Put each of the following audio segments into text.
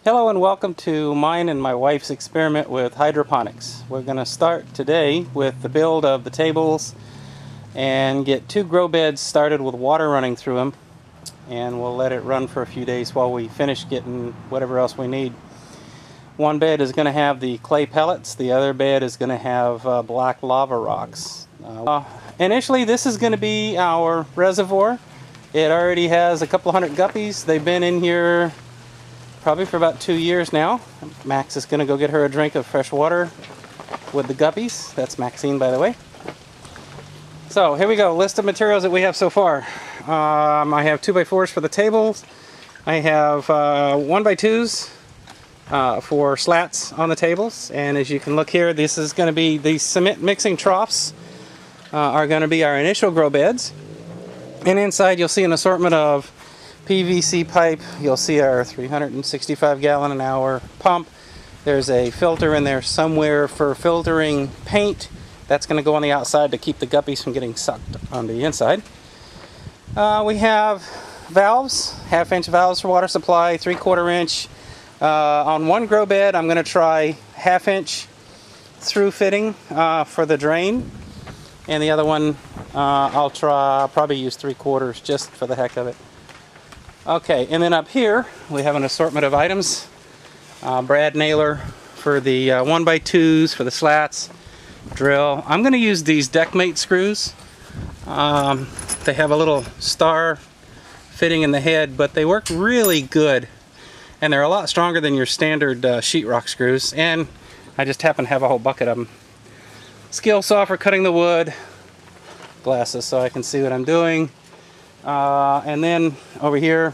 Hello and welcome to mine and my wife's experiment with hydroponics. We're going to start today with the build of the tables and get 2 grow beds started with water running through them, and we'll let it run for a few days while we finish getting whatever else we need. One bed is going to have the clay pellets, the other bed is going to have black lava rocks. Initially this is going to be our reservoir. It already has a couple hundred guppies. They've been in here probably for about 2 years now. Max is going to go get her a drink of fresh water with the guppies. That's Maxine, by the way. So here we go, list of materials that we have so far. I have 2x4s for the tables. I have 1x2s for slats on the tables. And as you can look here, this is going to be the cement mixing troughs are going to be our initial grow beds. And inside you'll see an assortment of PVC pipe. You'll see our 365 gallon an hour pump. There's a filter in there somewhere for filtering paint. That's going to go on the outside to keep the guppies from getting sucked on the inside. We have valves, 1/2 inch valves for water supply, 3/4 inch. On one grow bed I'm going to try 1/2 inch through fitting for the drain, and the other one I'll probably use 3/4 just for the heck of it. Okay, and then up here we have an assortment of items. Brad nailer for the 1x2s for the slats, drill. I'm going to use these deckmate screws. They have a little star fitting in the head, but they work really good, and they're a lot stronger than your standard sheetrock screws, and I just happen to have a whole bucket of them. Skill saw for cutting the wood, glasses so I can see what I'm doing. And then over here,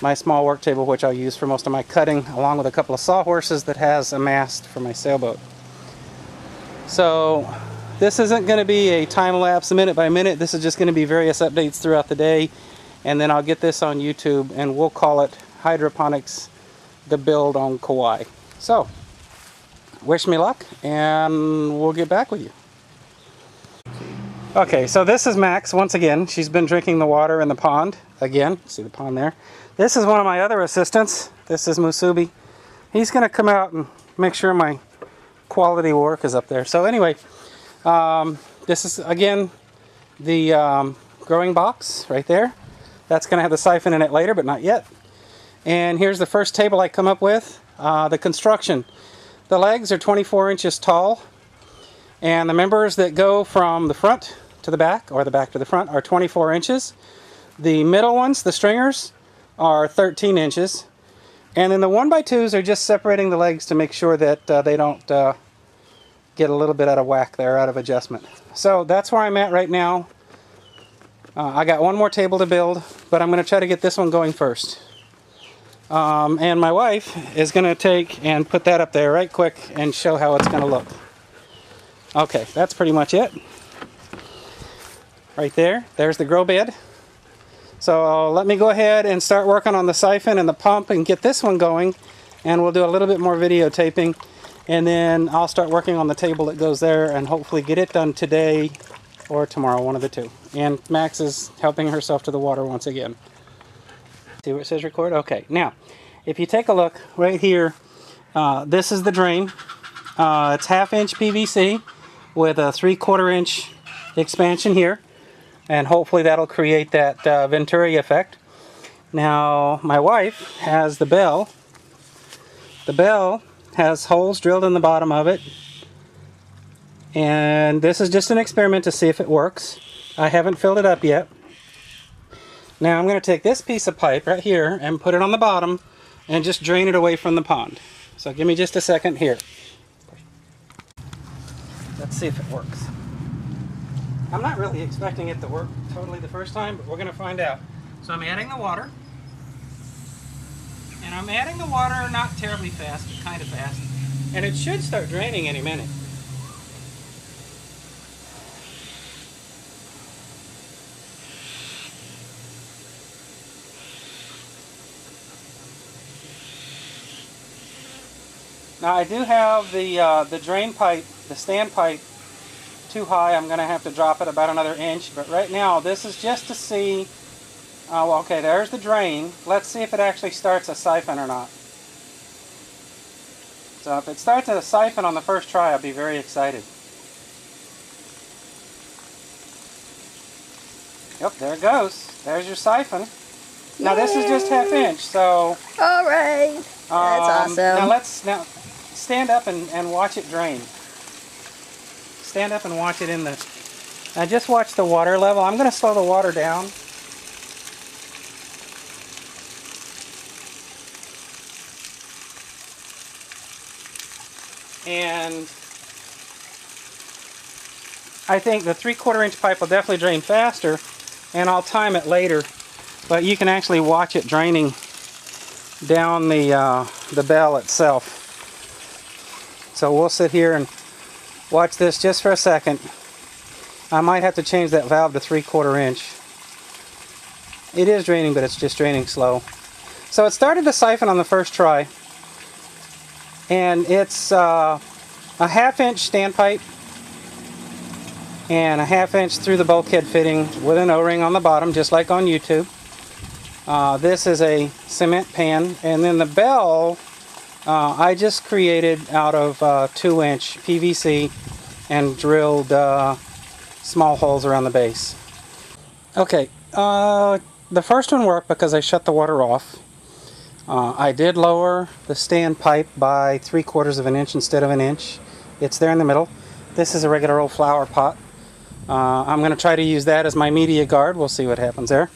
my small work table, which I'll use for most of my cutting, along with a couple of sawhorses that has a mast for my sailboat. So this isn't going to be a time lapse minute by minute. This is just going to be various updates throughout the day, and then I'll get this on YouTube and we'll call it Hydroponics, the build on Kauai. So wish me luck and we'll get back with you. Okay, so this is Max once again. She's been drinking the water in the pond again. See the pond there? This is one of my other assistants. This is Musubi. He's going to come out and make sure my quality work is up there. So anyway, this is again the growing box right there. That's going to have the siphon in it later, but not yet. And here's the first table I come up with. The construction. The legs are 24 inches tall, and the members that go from the front to the back, or the back to the front, are 24 inches. The middle ones, the stringers, are 13 inches. And then the 1x2s are just separating the legs to make sure that they don't get a little bit out of whack there, out of adjustment. So that's where I'm at right now. I got one more table to build, but I'm going to try to get this one going first. And my wife is going to take and put that up there right quick and show how it's going to look. Okay, that's pretty much it. Right there, there's the grow bed. So let me go ahead and start working on the siphon and the pump and get this one going, and we'll do a little bit more videotaping, and then I'll start working on the table that goes there and hopefully get it done today or tomorrow, one of the two. And Max is helping herself to the water once again. See where it says record? Okay, now if you take a look right here, this is the drain. It's 1/2 inch PVC with a 3/4 inch expansion here, and hopefully that'll create that Venturi effect. Now my wife has the bell. The bell has holes drilled in the bottom of it, and this is just an experiment to see if it works. I haven't filled it up yet. Now I'm going to take this piece of pipe right here and put it on the bottom and just drain it away from the pond. So give me just a second here. Let's see if it works. I'm not really expecting it to work totally the first time, but we're going to find out. So I'm adding the water. And I'm adding the water not terribly fast, but kind of fast. And it should start draining any minute. Now I do have the drain pipe, the stand pipe, too high. I'm going to have to drop it about another inch. But right now, this is just to see well, okay, there's the drain. Let's see if it actually starts a siphon or not. So if it starts to siphon on the first try, I'll be very excited. Yep, there it goes. There's your siphon. Now this is just ½ inch, so... Alright! That's awesome. Now stand up and watch it drain. Stand up and watch it in the... Now just watch the water level. I'm going to slow the water down. And I think the 3/4 inch pipe will definitely drain faster, and I'll time it later. But you can actually watch it draining down the bell itself. So we'll sit here and watch this just for a second. I might have to change that valve to 3/4 inch. It is draining, but it's just draining slow. So it started to siphon on the first try. And it's a ½ inch standpipe and a ½ inch through the bulkhead fitting with an O-ring on the bottom, just like on YouTube. This is a cement pan, and then the bell I just created out of 2-inch PVC and drilled small holes around the base. Okay, the first one worked because I shut the water off. I did lower the standpipe by 3/4 inch instead of an inch. It's there in the middle. This is a regular old flower pot. I'm going to try to use that as my media guard. We'll see what happens there.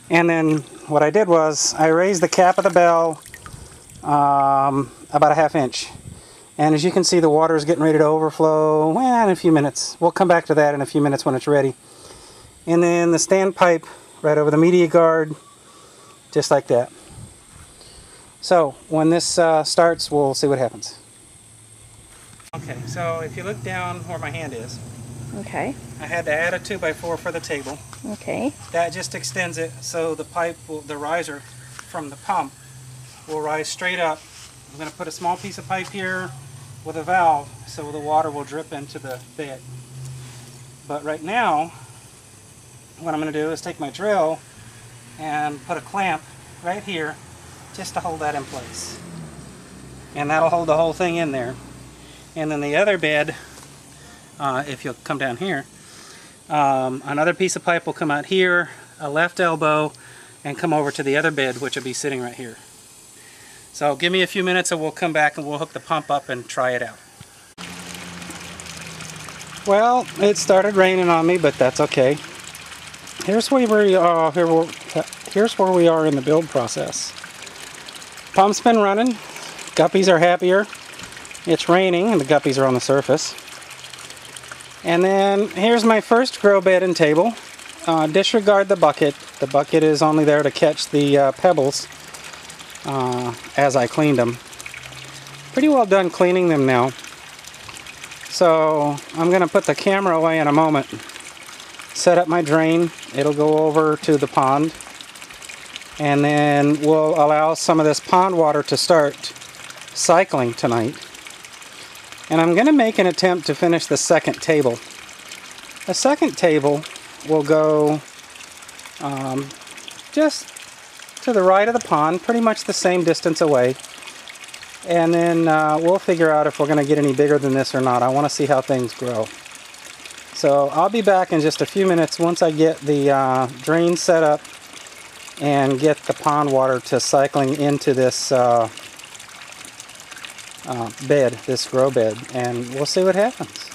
And then what I did was I raised the cap of the bell about a ½ inch. And as you can see, the water is getting ready to overflow. Well, in a few minutes. We'll come back to that in a few minutes when it's ready. And then the standpipe right over the media guard, just like that. So when this starts, we'll see what happens. Okay, so if you look down where my hand is, okay, I had to add a 2x4 for the table. Okay. That just extends it so the pipe, the riser from the pump will rise straight up. I'm going to put a small piece of pipe here with a valve so the water will drip into the bed. But right now, what I'm going to do is take my drill and put a clamp right here just to hold that in place. And that'll hold the whole thing in there. And then the other bed, if you'll come down here, another piece of pipe will come out here, a left elbow, and come over to the other bed, which will be sitting right here. So give me a few minutes and we'll come back and we'll hook the pump up and try it out. Well, it started raining on me, but that's okay. Here's where we are. Here's where we are in the build process. Pump's been running. Guppies are happier. It's raining and the guppies are on the surface. And then here's my first grow bed and table. Disregard the bucket. The bucket is only there to catch the pebbles as I cleaned them. Pretty well done cleaning them now. So I'm going to put the camera away in a moment. Set up my drain. It'll go over to the pond. And then we'll allow some of this pond water to start cycling tonight. And I'm going to make an attempt to finish the second table. The second table will go just to the right of the pond, pretty much the same distance away. And then we'll figure out if we're going to get any bigger than this or not. I want to see how things grow. So I'll be back in just a few minutes once I get the drain set up and get the pond water to cycling into this bed, this grow bed, and we'll see what happens.